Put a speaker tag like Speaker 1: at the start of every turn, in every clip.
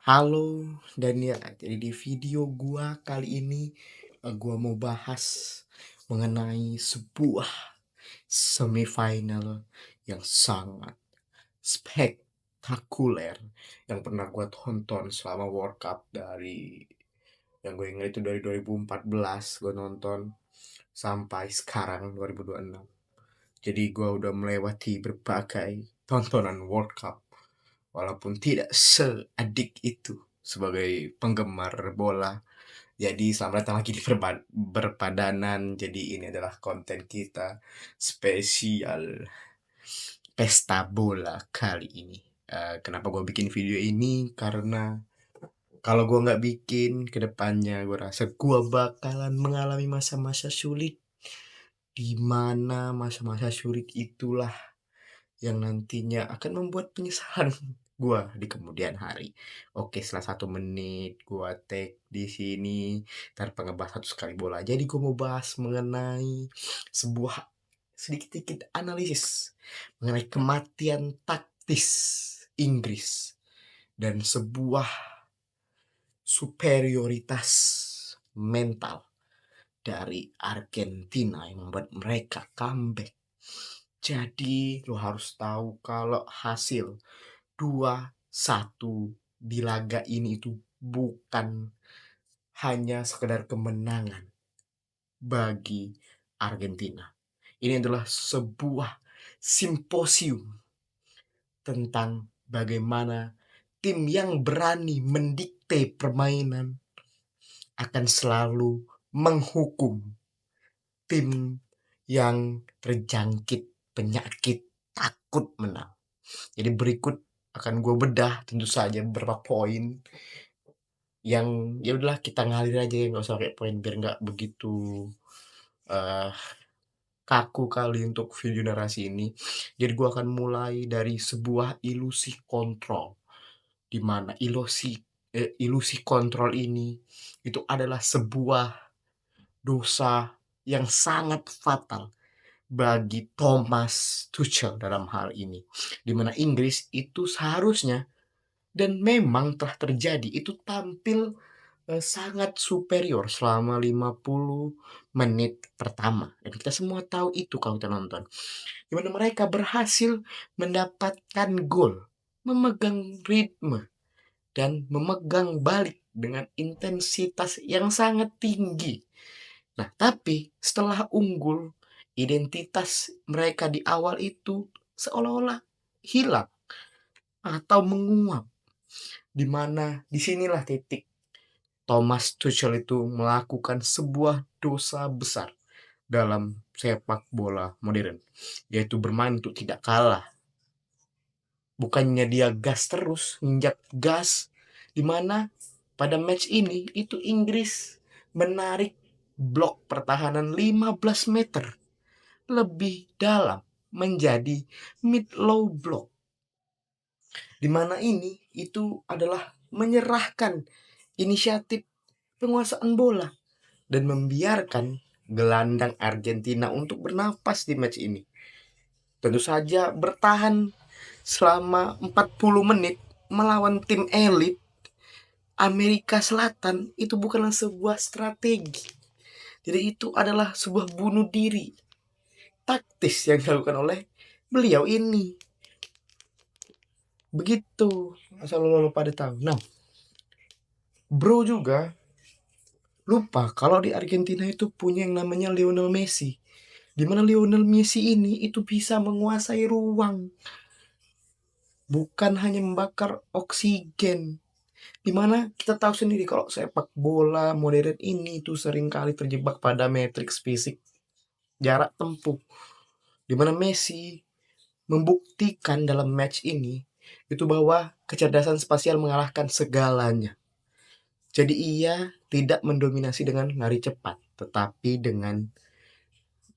Speaker 1: Halo Dania, jadi di video gua kali ini gua mau bahas mengenai sebuah semifinal yang sangat spektakuler yang pernah gua tonton selama World Cup dari yang gue ingat itu dari 2014 gue nonton sampai sekarang 2026. Jadi gua udah melewati berbagai tontonan World Cup walaupun tidak seadik itu sebagai penggemar bola. Jadi selamat datang lagi di berpadanan. Jadi ini adalah konten kita spesial pesta bola kali ini. Kenapa gue bikin video ini? Karena kalau gue nggak bikin, kedepannya gue rasa gue bakalan mengalami masa-masa sulit. Di mana masa-masa sulit itulah yang nantinya akan membuat penyesalan gua di kemudian hari. Oke, setelah 1 menit gua tag di sini tanpa ngebahas satu sekali bola. Jadi gua mau bahas mengenai sebuah sedikit-sedikit analisis mengenai kematian taktis Inggris dan sebuah superioritas mental dari Argentina yang membuat mereka comeback. Jadi lo harus tahu kalau hasil 2-1 di laga ini itu bukan hanya sekedar kemenangan bagi Argentina. Ini adalah sebuah simposium tentang bagaimana tim yang berani mendikte permainan akan selalu menghukum tim yang terjangkit penyakit takut menang. Jadi berikut akan gue bedah tentu saja beberapa poin yang ya udahlah kita ngalir aja ya, nggak usah kayak poin biar nggak begitu uh, kaku kali untuk video narasi ini. Jadi gue akan mulai dari sebuah ilusi kontrol, di mana ilusi kontrol ini itu adalah sebuah dosa yang sangat fatal bagi Thomas Tuchel dalam hal ini, di mana Inggris itu seharusnya dan memang telah terjadi itu tampil sangat superior selama 50 menit pertama. Dan kita semua tahu itu kalau kita nonton. Di mana mereka berhasil mendapatkan gol, memegang ritme, dan memegang balik dengan intensitas yang sangat tinggi. Nah, tapi setelah unggul, identitas mereka di awal itu seolah-olah hilang atau menguap. Di mana disinilah titik Thomas Tuchel itu melakukan sebuah dosa besar dalam sepak bola modern, yaitu bermain untuk tidak kalah. Bukannya dia gas terus, injak gas, di mana pada match ini itu Inggris menarik blok pertahanan 15 meter lebih dalam menjadi mid low block. Di mana ini itu adalah menyerahkan inisiatif penguasaan bola dan membiarkan gelandang Argentina untuk bernapas di match ini. Tentu saja bertahan selama 40 menit melawan tim elit Amerika Selatan itu bukanlah sebuah strategi. Jadi itu adalah sebuah bunuh diri taktis yang dilakukan oleh beliau ini. Begitu, asal lo pada tahu. Nah, bro juga lupa kalau di Argentina itu punya yang namanya Lionel Messi. Di mana Lionel Messi ini itu bisa menguasai ruang, bukan hanya membakar oksigen. Di mana kita tahu sendiri kalau sepak bola modern ini itu seringkali terjebak pada matriks fisik jarak tempuh. Di mana Messi membuktikan dalam match ini itu bahwa kecerdasan spasial mengalahkan segalanya. Jadi ia tidak mendominasi dengan lari cepat, tetapi dengan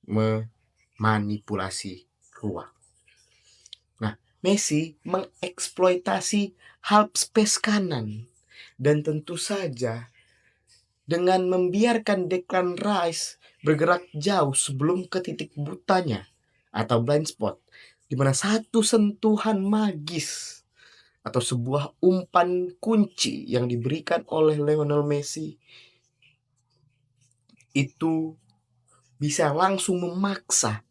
Speaker 1: memanipulasi ruang. Nah, Messi mengeksploitasi half space kanan dan tentu saja dengan membiarkan Declan Rice bergerak jauh sebelum ke titik butanya atau blind spot, di mana satu sentuhan magis atau sebuah umpan kunci yang diberikan oleh Lionel Messi itu bisa langsung memaksa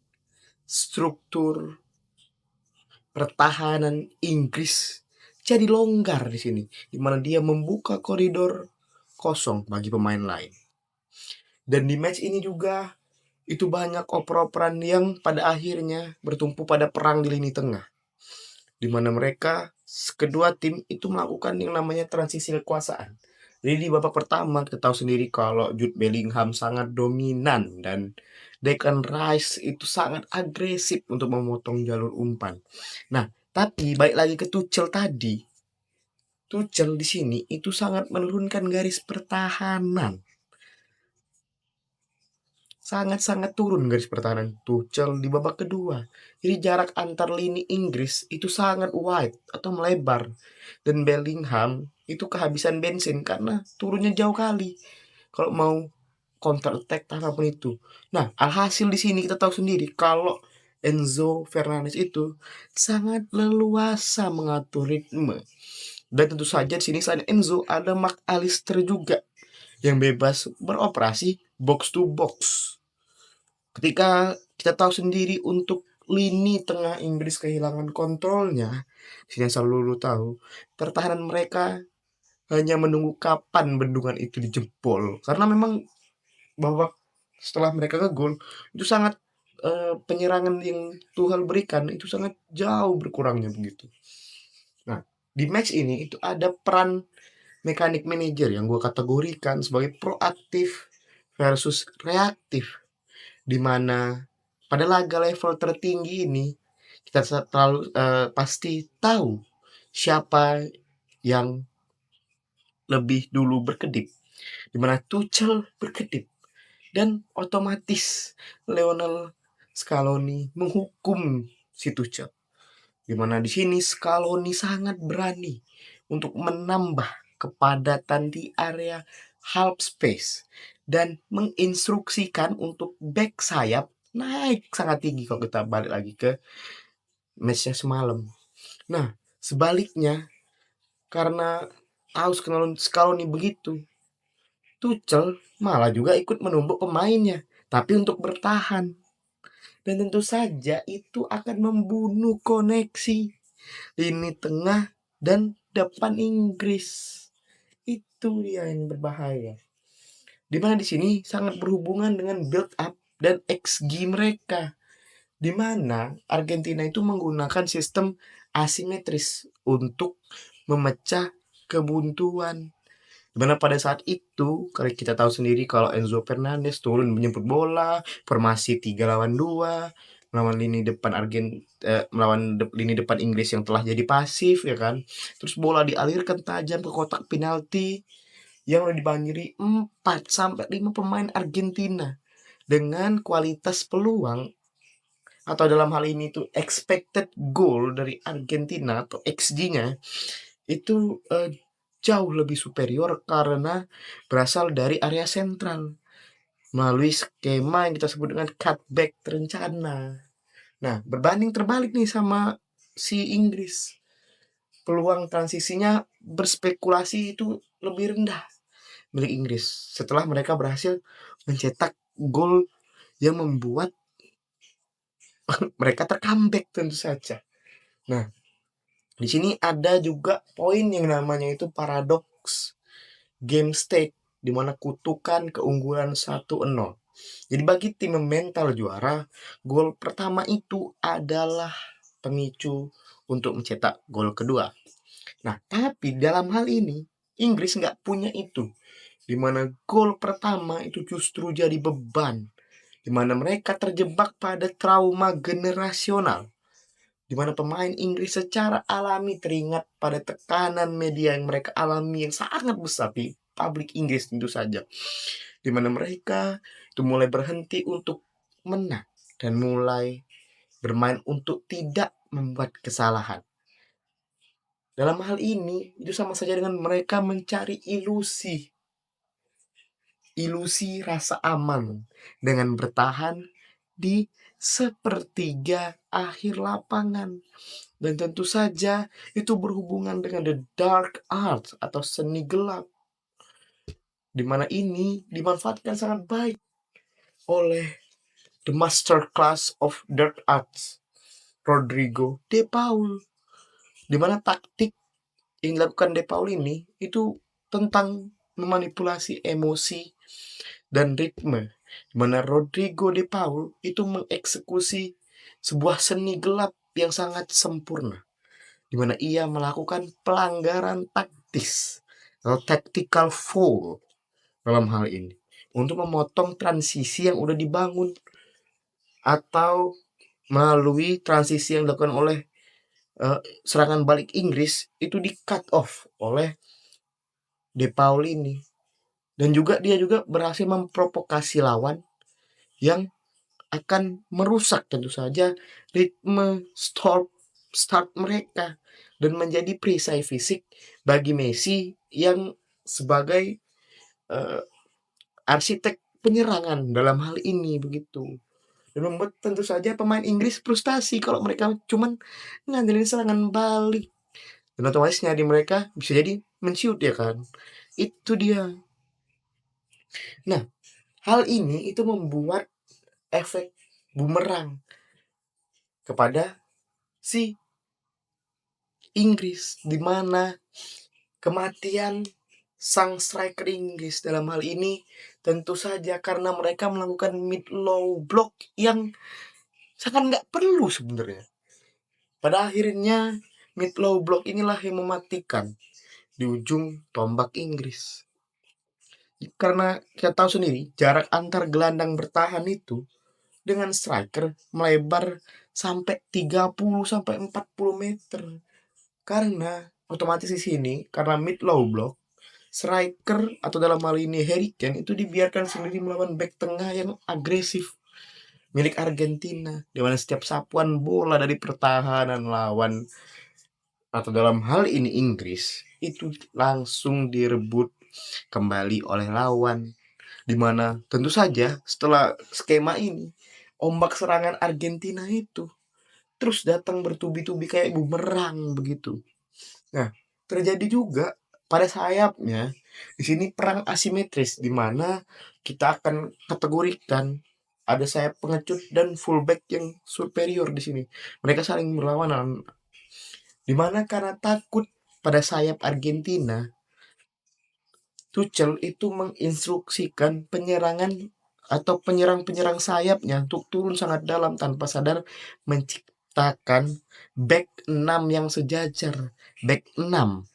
Speaker 1: struktur pertahanan Inggris jadi longgar di sini, di mana dia membuka koridor kosong bagi pemain lain. Dan di match ini juga itu banyak oper-operan yang pada akhirnya bertumpu pada perang di lini tengah, di mana mereka kedua tim itu melakukan yang namanya transisi kekuasaan. Jadi di babak pertama kita tahu sendiri kalau Jude Bellingham sangat dominan dan Declan Rice itu sangat agresif untuk memotong jalur umpan. Nah, tapi balik lagi ke Tuchel tadi. Tuchel di sini itu sangat menurunkan garis pertahanan. Sangat-sangat turun garis pertahanan Tuchel di babak kedua. Jadi jarak antar lini Inggris itu sangat wide atau melebar. Dan Bellingham itu kehabisan bensin karena turunnya jauh kali. Kalau mau counter attack apapun itu. Nah, alhasil di sini kita tahu sendiri kalau Enzo Fernandez itu sangat leluasa mengatur ritme. Dan tentu saja di sini selain Enzo ada Mark Allister juga yang bebas beroperasi box to box. Ketika kita tahu sendiri untuk lini tengah Inggris kehilangan kontrolnya, sini selalu tahu pertahanan mereka hanya menunggu kapan bendungan itu dijebol. Karena memang bahwa setelah mereka ke gol itu sangat penyerangan yang Tuchel berikan itu sangat jauh berkurangnya begitu. Nah, di match ini itu ada peran mekanik manajer yang gue kategorikan sebagai proaktif versus reaktif, di mana pada laga level tertinggi ini kita terlalu pasti tahu siapa yang lebih dulu berkedip, di mana Tuchel berkedip dan otomatis Lionel Scaloni menghukum si Tuchel, di mana di sini Scaloni sangat berani untuk menambah kepadatan di area half space dan menginstruksikan untuk back sayap naik sangat tinggi kalau kita balik lagi ke matchnya semalam. Nah, sebaliknya karena tahu Scaloni begitu, Tuchel malah juga ikut menumbuk pemainnya, tapi untuk bertahan. Dan tentu saja itu akan membunuh koneksi lini tengah dan depan Inggris. Itu dia yang berbahaya. Dimana di sini sangat berhubungan dengan build up dan XG mereka. Di mana Argentina itu menggunakan sistem asimetris untuk memecah kebuntuan. Dimana pada saat itu, kalau kita tahu sendiri kalau Enzo Fernandez turun menjemput bola, formasi 3 lawan 2, melawan lini depan lini depan Inggris yang telah jadi pasif ya kan. Terus bola dialirkan tajam ke kotak penalti yang dibanjiri 4 sampai 5 pemain Argentina dengan kualitas peluang atau dalam hal ini tuh expected goal dari Argentina atau XG-nya itu jauh lebih superior karena berasal dari area sentral melalui skema yang kita sebut dengan cutback terencana. Nah, berbanding terbalik nih sama si Inggris. Peluang transisinya berspekulasi itu lebih rendah milik Inggris setelah mereka berhasil mencetak gol yang membuat mereka tercomeback tentu saja. Nah, di sini ada juga poin yang namanya itu paradoks game state, di mana kutukan keunggulan 1-0. Jadi bagi tim yang mental juara, gol pertama itu adalah pemicu untuk mencetak gol kedua. Nah, tapi dalam hal ini Inggris nggak punya itu, di mana gol pertama itu justru jadi beban, di mana mereka terjebak pada trauma generasional, di mana pemain Inggris secara alami teringat pada tekanan media yang mereka alami yang sangat besar di publik Inggris tentu saja, di mana mereka itu mulai berhenti untuk menang dan mulai bermain untuk tidak membuat kesalahan. Dalam hal ini itu sama saja dengan mereka mencari ilusi rasa aman dengan bertahan di sepertiga akhir lapangan. Dan tentu saja itu berhubungan dengan the dark arts atau seni gelap, di mana ini dimanfaatkan sangat baik oleh the master class of dark arts, Rodrigo De Paul, di mana taktik yang dilakukan De Paul ini itu tentang memanipulasi emosi dan ritme, di mana Rodrigo De Paul itu mengeksekusi sebuah seni gelap yang sangat sempurna, di mana ia melakukan pelanggaran taktis atau tactical foul dalam hal ini untuk memotong transisi yang udah dibangun atau melalui transisi yang dilakukan oleh serangan balik Inggris itu di cut off oleh De Paul ini. Dan juga dia juga berhasil memprovokasi lawan yang akan merusak tentu saja ritme start mereka dan menjadi perisai fisik bagi Messi yang sebagai arsitek penyerangan dalam hal ini begitu. Dan membuat tentu saja pemain Inggris frustasi kalau mereka cuman ngandelin serangan balik. Dan otomatis nyari mereka bisa jadi men-shoot ya kan. Itu dia. Nah, hal ini itu membuat efek bumerang kepada si Inggris, di mana kematian sang striker Inggris dalam hal ini tentu saja karena mereka melakukan mid low block yang sangat nggak perlu sebenarnya. Pada akhirnya mid low block inilah yang mematikan di ujung tombak Inggris. Karena kita tahu sendiri jarak antar gelandang bertahan itu dengan striker melebar sampai 30 sampai 40 meter. Karena otomatis di sini karena mid low block, striker atau dalam hal ini Harry Kane itu dibiarkan sendiri melawan back tengah yang agresif milik Argentina, di mana setiap sapuan bola dari pertahanan lawan atau dalam hal ini Inggris itu langsung direbut kembali oleh lawan, di mana tentu saja setelah skema ini ombak serangan Argentina itu terus datang bertubi-tubi kayak bumerang begitu. Nah, terjadi juga pada sayapnya di sini perang asimetris, di mana kita akan kategorikan ada sayap pengecut dan fullback yang superior di sini. Mereka saling berlawanan, di mana karena takut pada sayap Argentina, Tuchel itu menginstruksikan penyerangan atau penyerang-penyerang sayapnya untuk turun sangat dalam tanpa sadar menciptakan back 6 yang sejajar. Back 6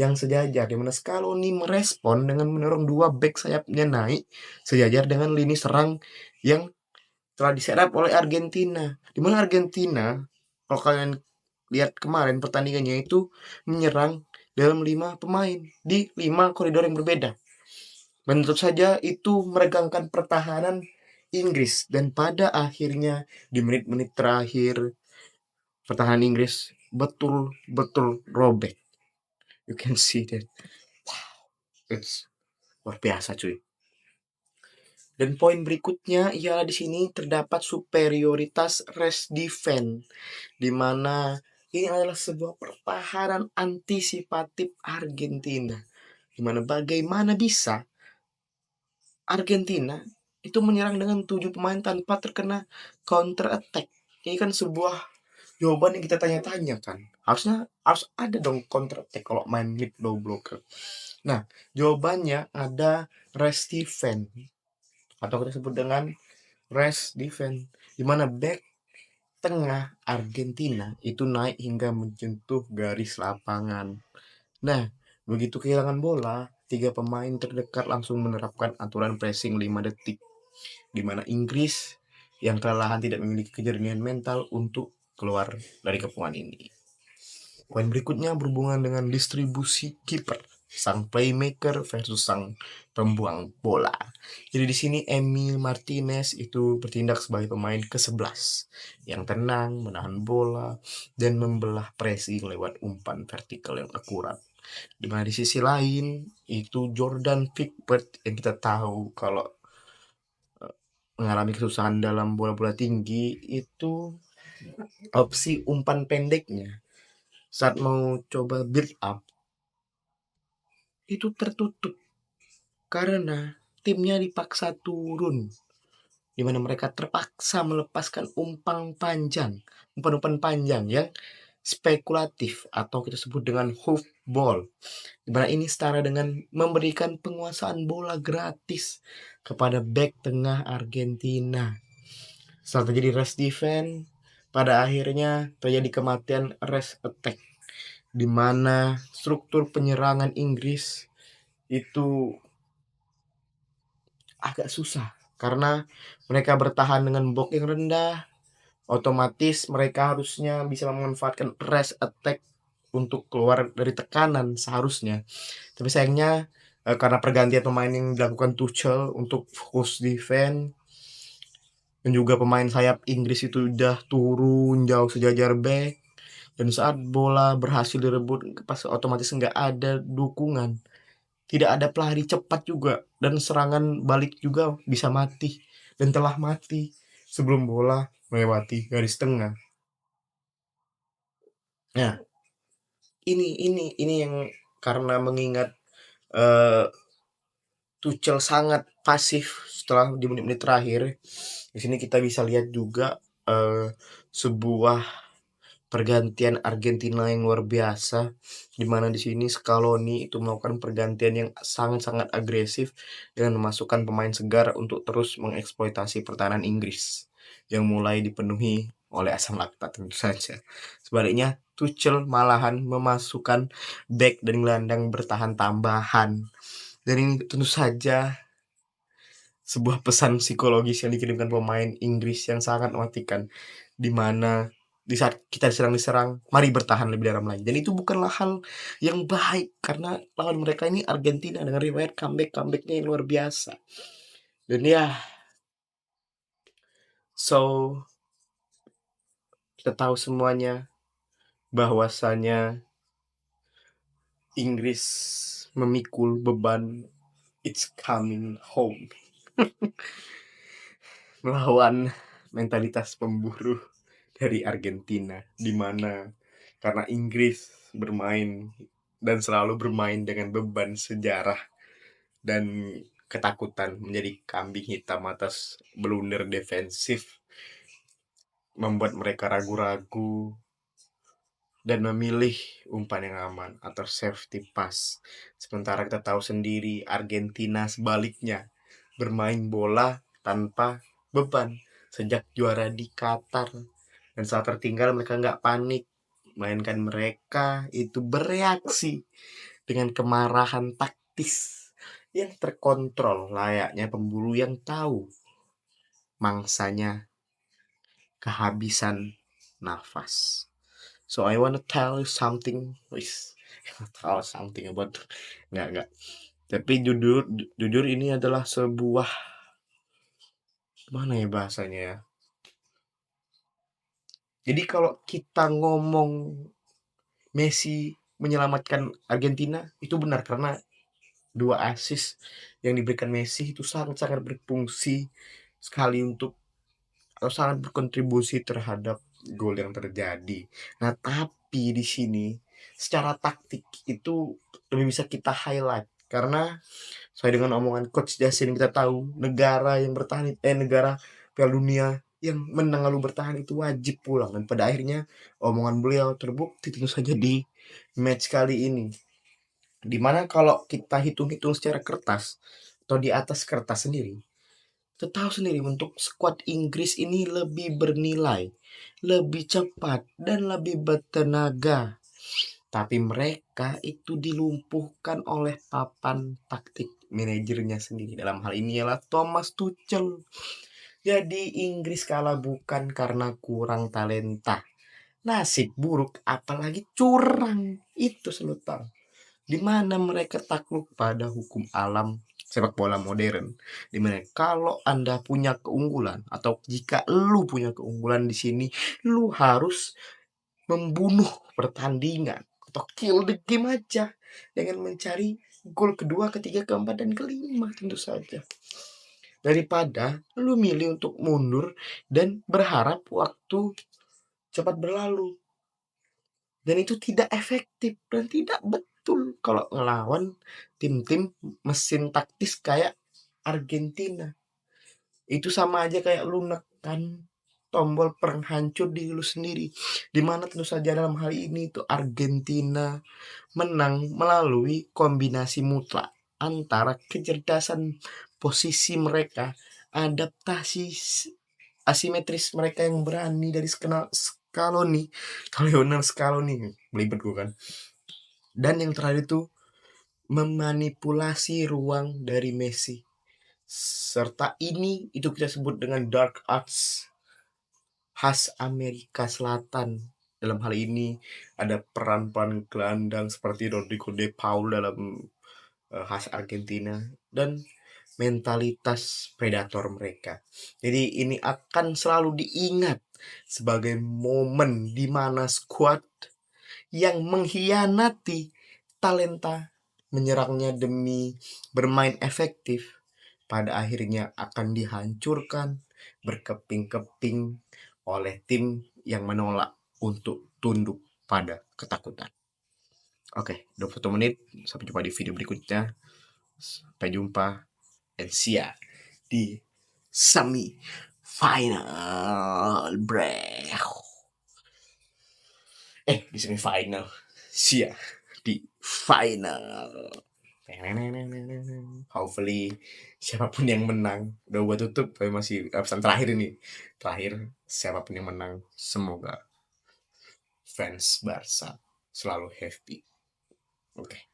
Speaker 1: yang sejajar, di mana Scaloni merespon dengan mendorong dua back sayapnya naik sejajar dengan lini serang yang telah diserap oleh Argentina. Di mana Argentina, kalau kalian lihat kemarin pertandingannya itu menyerang dalam 5 pemain di 5 koridor yang berbeda. Dan tentu saja itu meregangkan pertahanan Inggris, dan pada akhirnya di menit-menit terakhir pertahanan Inggris betul-betul robek. You can see that. Wow, it's luar biasa cuy. Dan poin berikutnya ialah di sini terdapat superioritas rest defense, di mana ini adalah sebuah pertahanan antisipatif Argentina, di mana bagaimana bisa Argentina itu menyerang dengan 7 pemain tanpa terkena counter attack. Ini kan sebuah jawaban yang kita tanya-tanya kan. Harus ada dong counter attack kalau main mid low blocker. Nah, jawabannya ada rest defense atau kita sebut dengan rest defense, di mana back tengah Argentina itu naik hingga menyentuh garis lapangan. Nah, begitu kehilangan bola, 3 pemain terdekat langsung menerapkan aturan pressing 5 detik, di mana Inggris yang kelelahan tidak memiliki kejernihan mental untuk keluar dari kepungan ini. Poin berikutnya berhubungan dengan distribusi kiper, sang playmaker versus sang pembuang bola. Jadi di sini Emi Martinez itu bertindak sebagai pemain ke-11 yang tenang, menahan bola, dan membelah pressing lewat umpan vertikal yang akurat. Dimana di sisi lain itu Jordan Pickford yang kita tahu kalau mengalami kesusahan dalam bola-bola tinggi itu opsi umpan pendeknya saat mau coba build up itu tertutup karena timnya dipaksa turun, di mana mereka terpaksa melepaskan umpan-umpan panjang yang spekulatif atau kita sebut dengan hoof ball, di mana ini setara dengan memberikan penguasaan bola gratis kepada bek tengah Argentina. Setelah terjadi rush defense, pada akhirnya terjadi kematian rush attack, di mana struktur penyerangan Inggris itu agak susah karena mereka bertahan dengan box yang rendah. Otomatis mereka harusnya bisa memanfaatkan rush attack untuk keluar dari tekanan seharusnya. Tapi sayangnya karena pergantian pemain yang dilakukan Tuchel untuk fokus defense, dan juga pemain sayap Inggris itu udah turun jauh sejajar back, dan saat bola berhasil direbut pas otomatis nggak ada dukungan, tidak ada pelari cepat juga, dan serangan balik juga bisa mati dan telah mati sebelum bola melewati garis tengah. Nah, ini yang karena mengingat uh, Tuchel sangat pasif setelah di menit-menit terakhir. Di sini kita bisa lihat juga sebuah pergantian Argentina yang luar biasa, di mana di sini Scaloni itu melakukan pergantian yang sangat-sangat agresif dengan memasukkan pemain segar untuk terus mengeksploitasi pertahanan Inggris yang mulai dipenuhi oleh asam laktat tentu saja. Sebaliknya Tuchel malahan memasukkan back dan gelandang bertahan tambahan, dan ini tentu saja sebuah pesan psikologis yang dikirimkan pemain Inggris yang sangat mematikan, di mana di saat kita diserang, mari bertahan lebih dalam lagi. Dan itu bukanlah hal yang baik karena lawan mereka ini Argentina dengan riwayat comeback-comebacknya yang luar biasa. Dan ya, so kita tahu semuanya bahwasanya Inggris memikul beban It's Coming Home melawan mentalitas pemburu dari Argentina, di mana karena Inggris bermain dan selalu bermain dengan beban sejarah dan ketakutan menjadi kambing hitam atas blunder defensif, membuat mereka ragu-ragu dan memilih umpan yang aman atau safety pass. Sementara kita tahu sendiri Argentina sebaliknya bermain bola tanpa beban sejak juara di Qatar, dan saat tertinggal mereka nggak panik, melainkan mereka itu bereaksi dengan kemarahan taktis yang terkontrol layaknya pemburu yang tahu mangsanya kehabisan nafas. So I wanna tell you something, tell something about nggak. Tapi jujur ini adalah sebuah, mana ya bahasanya ya. Jadi kalau kita ngomong Messi menyelamatkan Argentina itu benar karena 2 assist yang diberikan Messi itu sangat-sangat berfungsi sekali untuk atau sangat berkontribusi terhadap gol yang terjadi. Nah, tapi di sini secara taktik itu lebih bisa kita highlight karena sesuai dengan omongan Coach Justin, kita tahu negara yang bertahan negara Piala Dunia yang menang lalu bertahan itu wajib pulang, dan pada akhirnya omongan beliau terbukti tentu saja di match kali ini. Dimana kalau kita hitung-hitung secara kertas atau di atas kertas sendiri, kita tahu sendiri untuk skuad Inggris ini lebih bernilai, lebih cepat, dan lebih bertenaga. Tapi mereka itu dilumpuhkan oleh papan taktik manajernya sendiri. Dalam hal ini ialah Thomas Tuchel. Jadi Inggris kalah bukan karena kurang talenta, nasib buruk, apalagi curang. Itu selalu tahu. Di mana mereka takluk pada hukum alam sepak bola modern, di mana kalau Anda punya keunggulan atau jika lu punya keunggulan di sini, lu harus membunuh pertandingan atau kill the game aja dengan mencari gol kedua, ketiga, keempat, dan kelima tentu saja. daripada lu milih untuk mundur dan berharap waktu cepat berlalu. Dan itu tidak efektif dan tidak betul kalau ngelawan tim-tim mesin taktis kayak Argentina. Itu sama aja kayak lu nekan tombol penghancur diri lu sendiri. Dimana tentu saja dalam hal ini itu Argentina menang melalui kombinasi mutlak antara kecerdasan posisi mereka, adaptasi asimetris mereka yang berani dari Scaloni, Lionel Scaloni, belibet gue kan. Dan yang terakhir itu memanipulasi ruang dari Messi. Serta ini itu kita sebut dengan dark arts khas Amerika Selatan. Dalam hal ini ada peran-peran gelandang seperti Rodrigo de Paul dalam khas Argentina dan mentalitas predator mereka. Jadi ini akan selalu diingat sebagai momen di mana skuad yang mengkhianati talenta menyerangnya demi bermain efektif pada akhirnya akan dihancurkan berkeping-keping oleh tim yang menolak untuk tunduk pada ketakutan. Oke, 21 menit. Sampai jumpa di video berikutnya. Sampai jumpa and see ya di semi final break. Di semi final. See ya di final. Hopefully siapapun yang menang, udah gua tutup tapi masih pesan terakhir ini. Terakhir, siapapun yang menang, semoga fans Barca selalu happy. Oke.